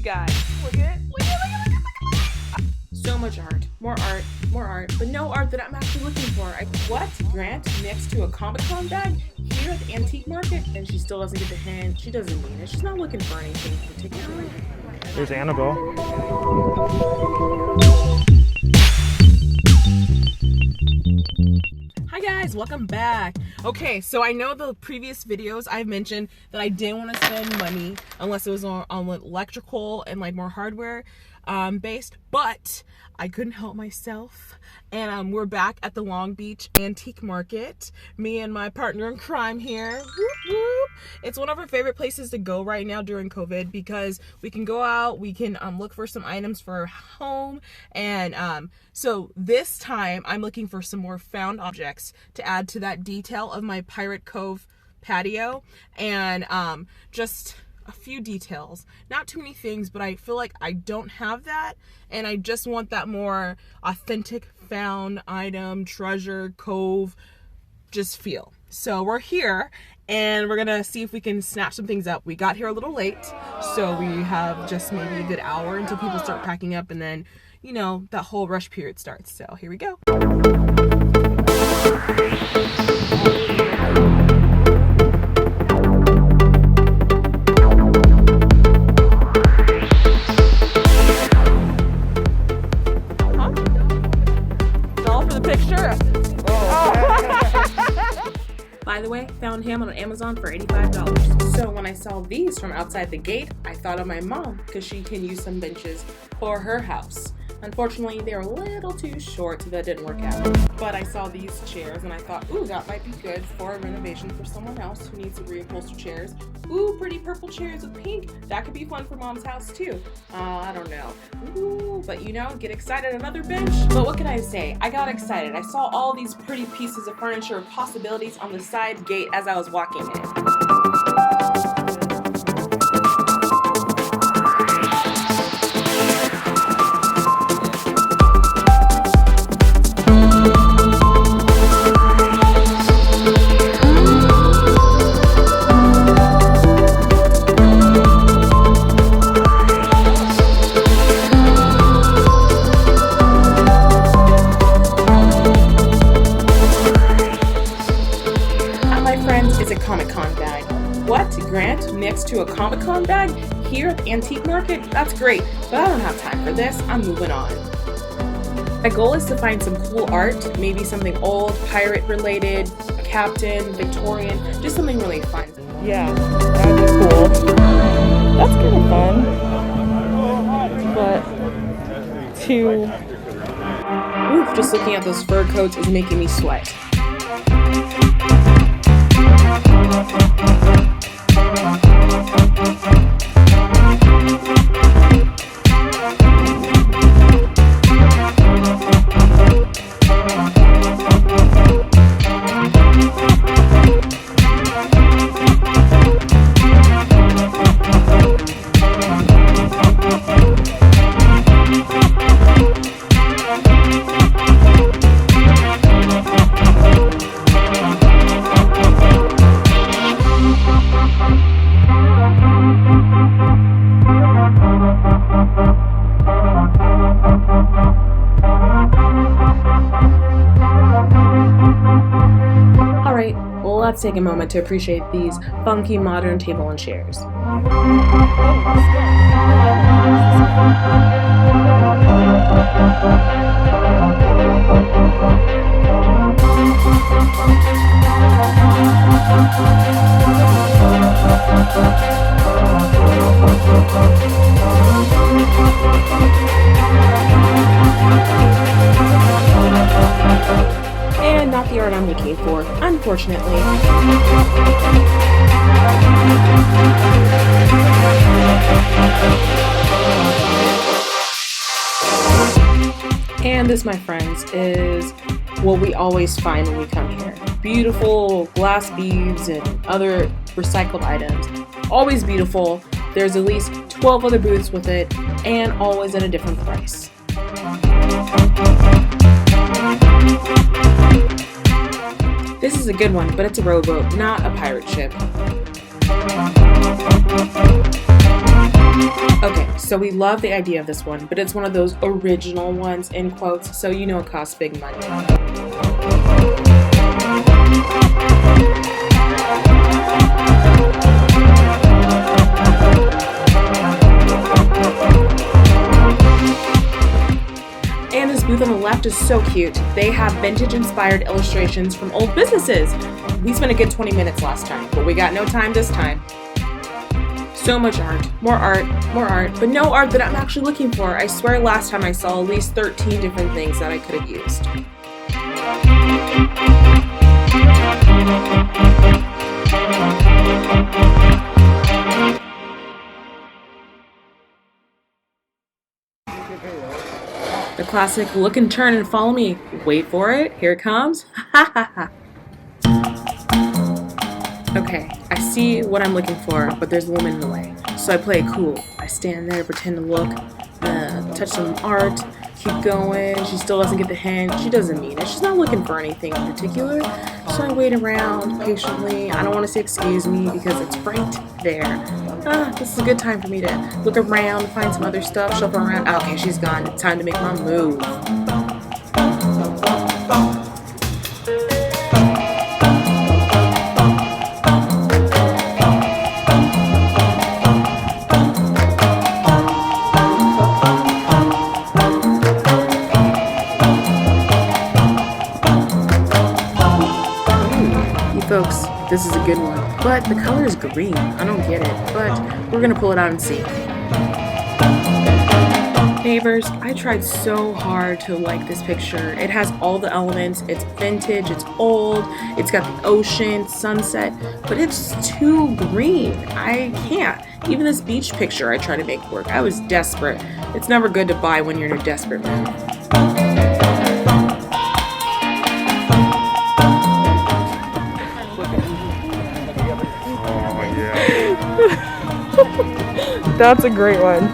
guys. Look at it. So much art. More art. But no art that I'm actually looking for. What? Grant next to a Comic-Con bag here at the antique market? And she still doesn't get the hint. She doesn't mean it. She's not looking for anything particularly. There's Annabelle. Hi guys, welcome back. Okay, so I know the previous videos I've mentioned that I didn't want to spend money unless it was on electrical and like more hardware based, but I couldn't help myself, and we're back at the Long Beach Antique Market. Me and my partner in crime here. Whoop, whoop. It's one of our favorite places to go right now during COVID because we can go out, we can look for some items for our home, and so this time I'm looking for some more found objects to add to that detail of my Pirate Cove patio, and just a few details, not too many things, but I feel like I don't have that, and I just want that more authentic found item, treasure, cove, just feel. So we're here and we're gonna see if we can snatch some things up. We got here a little late, so we have just maybe a good hour until people start packing up, and then, you know, that whole rush period starts. So here we go. By the way, found him on Amazon for $85. So when I saw these from outside the gate, I thought of my mom because she can use some benches for her house. Unfortunately, they were a little too short, so that didn't work out. But I saw these chairs and I thought, ooh, that might be good for a renovation for someone else who needs to reupholster chairs. Ooh, pretty purple chairs with pink. That could be fun for mom's house too. I don't know. Ooh, but you know, get excited, another bench. But what can I say? I got excited. I saw all these pretty pieces of furniture possibilities on the side gate as I was walking in. Comic-Con bag. What? Grant next to a Comic-Con bag here at the antique market? That's great, but I don't have time for this. I'm moving on. My goal is to find some cool art, maybe something old, pirate related, a captain, Victorian, just something really fun. Yeah, that'd be cool. That's kind of fun. But Oof, just looking at those fur coats is making me sweat. Let's take a moment to appreciate these funky modern table and chairs. And not the art I'm looking for, unfortunately. And this, my friends, is what we always find when we come here. Beautiful glass beads and other recycled items. Always beautiful. There's at least 12 other booths with it, and always at a different price. This is a good one, but it's a rowboat, not a pirate ship. Okay, So we love the idea of this one, but it's one of those original ones, in quotes, so you know it costs big money. And this booth on the left is so cute. They have vintage-inspired illustrations from old businesses. We spent a good 20 minutes last time, but we got no time this time. So much art, more art, but no art that I'm actually looking for. I swear last time I saw at least 13 different things that I could have used. The classic look and turn and follow me. Wait for it, here it comes. Ha ha ha. Okay, I see what I'm looking for, but there's a woman in the way. So I play it cool. I stand there, pretend to look, touch some art, keep going. She still doesn't get the hint. She doesn't mean it. She's not looking for anything in particular. So I wait around patiently. I don't want to say excuse me because it's right there. This is a good time for me to look around, find some other stuff, shuffle around. Okay, she's gone. It's time to make my move. Folks, this is a good one, but the color is green. I don't get it, but we're gonna pull it out and see. Neighbors, I tried so hard to like this picture. It has all the elements. It's vintage, it's old, it's got the ocean, sunset, but it's too green. I can't. Even this beach picture I tried to make work. I was desperate. It's never good to buy when you're in a desperate mood. That's a great one.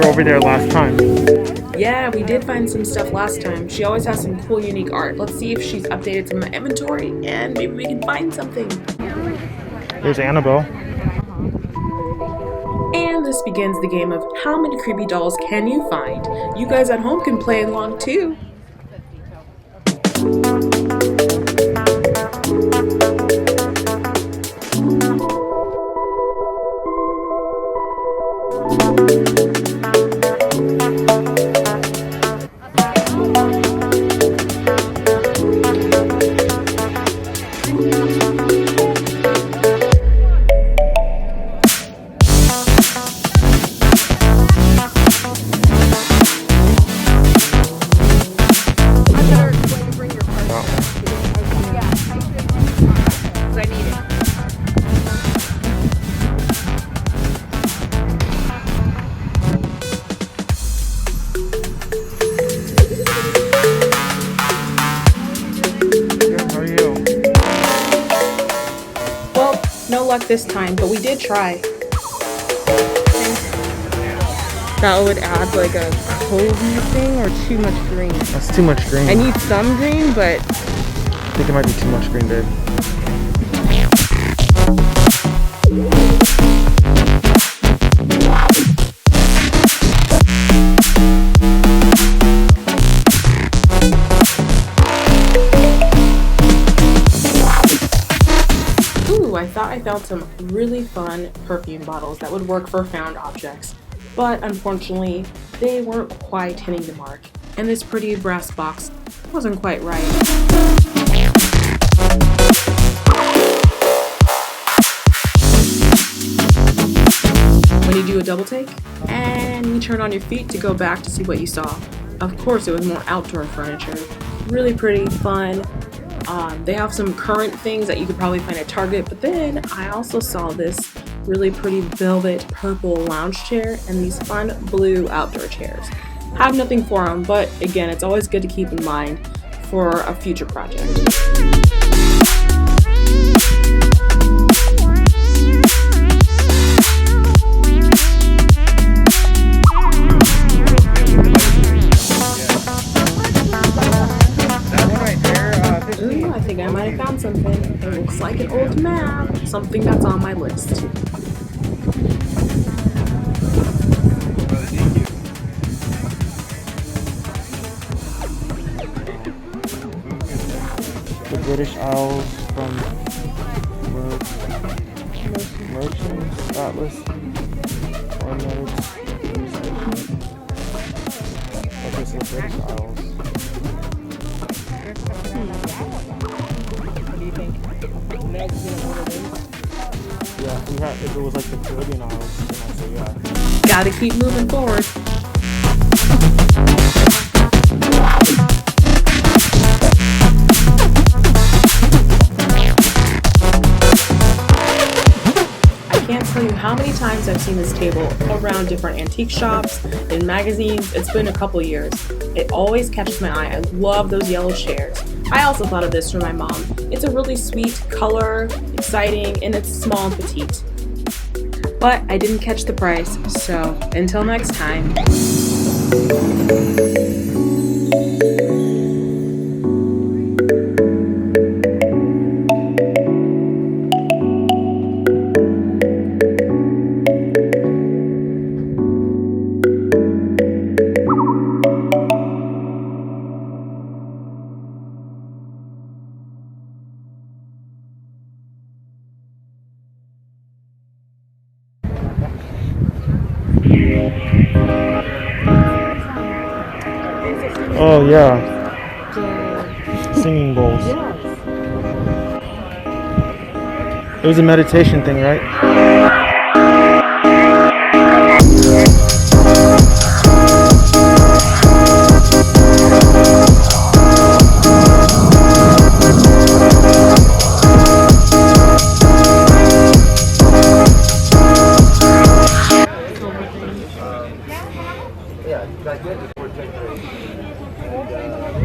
Over there last time. Yeah, we did find some stuff last time. She always has some cool, unique art. Let's see if she's updated some of the inventory and maybe we can find something. There's Annabelle. And this begins the game of how many creepy dolls can you find? You guys at home can play along too. No luck this time, but we did try. That would add like a covey thing or too much green. That's too much green. I need some green, but I think it might be too much green, babe. I thought I found some really fun perfume bottles that would work for found objects, but unfortunately, they weren't quite hitting the mark, and this pretty brass box wasn't quite right. When you do a double take, and you turn on your feet to go back to see what you saw. Of course, it was more outdoor furniture. Really pretty, fun, They have some current things that you could probably find at Target, but then I also saw this really pretty velvet purple lounge chair and these fun blue outdoor chairs. Have nothing for them, but again, it's always good to keep in mind for a future project. Ooh, I think I might have found something. It looks like an old map. Something that's on my list. The British Isles from Merchants Atlas. Or notes. Okay, so the British Isles. What do you think? Meg's gonna order this? Yeah, we had, if it was like the Caribbean Isles, then I'd say yeah. Gotta keep moving forward. I can't tell you how many times I've seen this table around different antique shops, in magazines. It's been a couple years. It always catches my eye. I love those yellow chairs. I also thought of this for my mom. It's a really sweet color, exciting, and it's small and petite. But I didn't catch the price, so until next time. Oh yeah. Singing bowls. It was a meditation thing, right?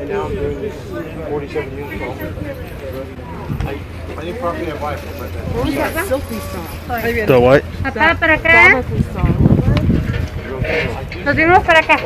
And now I'm doing this 47 years old. I need probably a wife for my dad. Silky song. The what? Papá, para acá. Nos vemos para acá.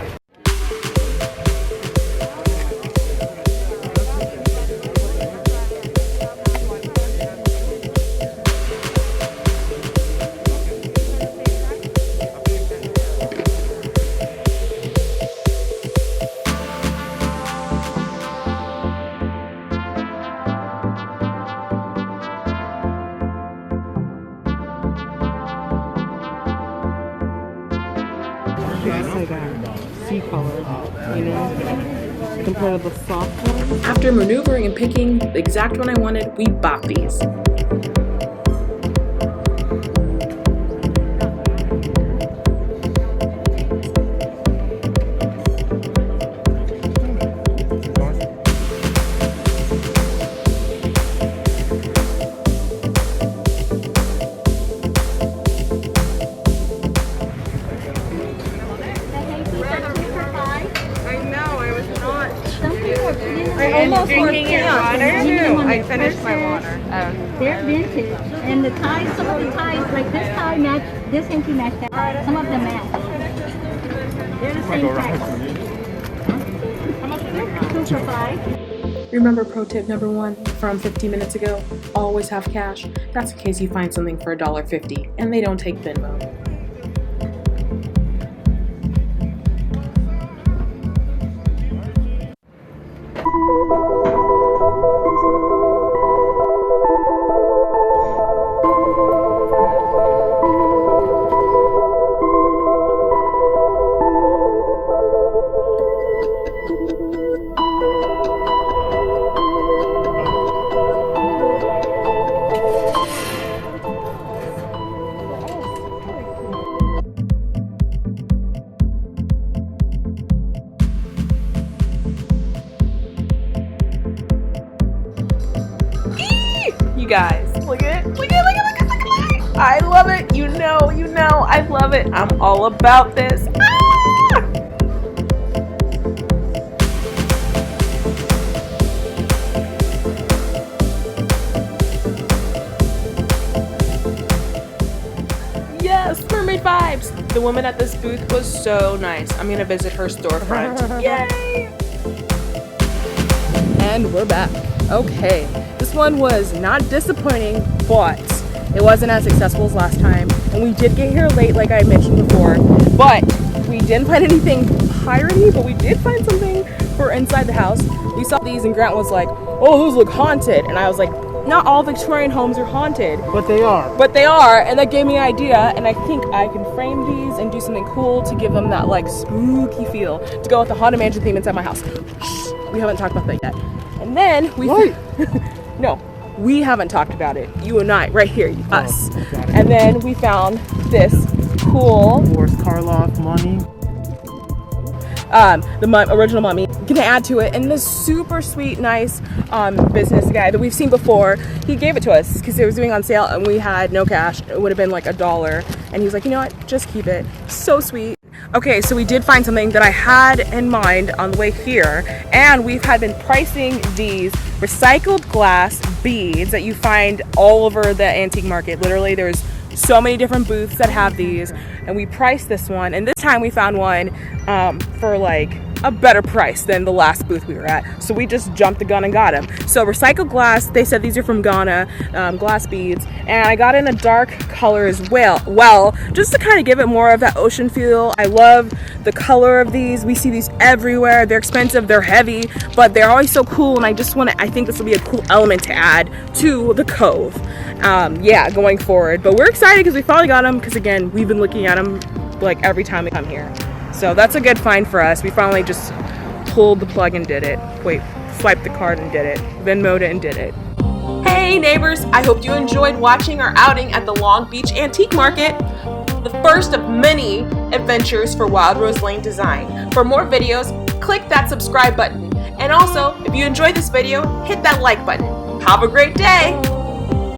It's like a sea color, you know, compared to the soft one. After maneuvering and picking the exact one I wanted, we bought these. I almost Drinking your water? I finished my water. They're vintage, and the ties, some of the ties, like this tie match, this hanky match that. Some of them match. They're the same price. How much is it? 2 for 5. Remember pro tip number 1 from 15 minutes ago? Always have cash. That's in case you find something for $1.50 and they don't take Venmo. You guys, look at it. I love it. You know, I love it. I'm all about this. Ah! Yes, mermaid vibes. The woman at this booth was so nice. I'm gonna visit her storefront. Yay! And we're back. Okay, this one was not disappointing, but it wasn't as successful as last time. And we did get here late, like I mentioned before, but we didn't find anything piratey, but we did find something for inside the house. We saw these and Grant was like, oh, those look haunted. And I was like, not all Victorian homes are haunted. But they are. But they are, and that gave me an idea, and I think I can frame these and do something cool to give them that like spooky feel to go with the haunted mansion theme inside my house. Shh, we haven't talked about that yet. And then we no, we haven't talked about it. You and I, right here, us. And then we found this cool Boris Karloff mummy. The original mummy. Gonna add to it, and this super sweet, nice business guy that we've seen before. He gave it to us because it was doing on sale, and we had no cash. It would have been like $1, and he was like, you know what? Just keep it. So sweet. Okay, so we did find something that I had in mind on the way here, and we've had been pricing these recycled glass beads that you find all over the antique market. Literally, there's so many different booths that have these, and we priced this one, and this time we found one for like a better price than the last booth we were at, so we just jumped the gun and got them. So recycled glass, they said these are from Ghana, glass beads, and I got in a dark color as well, just to kind of give it more of that ocean feel. I love the color of these. We see these everywhere. They're expensive, they're heavy, but they're always so cool, and I think this will be a cool element to add to the Cove. Yeah, going forward, but we're excited because we finally got them, because again, we've been looking at them like every time we come here. So that's a good find for us. We finally just pulled the plug and did it. Wait, swiped the card and did it. Venmo'd it and did it. Hey neighbors, I hope you enjoyed watching our outing at the Long Beach Antique Market, the first of many adventures for Wild Rose Lane Design. For more videos, click that subscribe button. And also, if you enjoyed this video, hit that like button. Have a great day!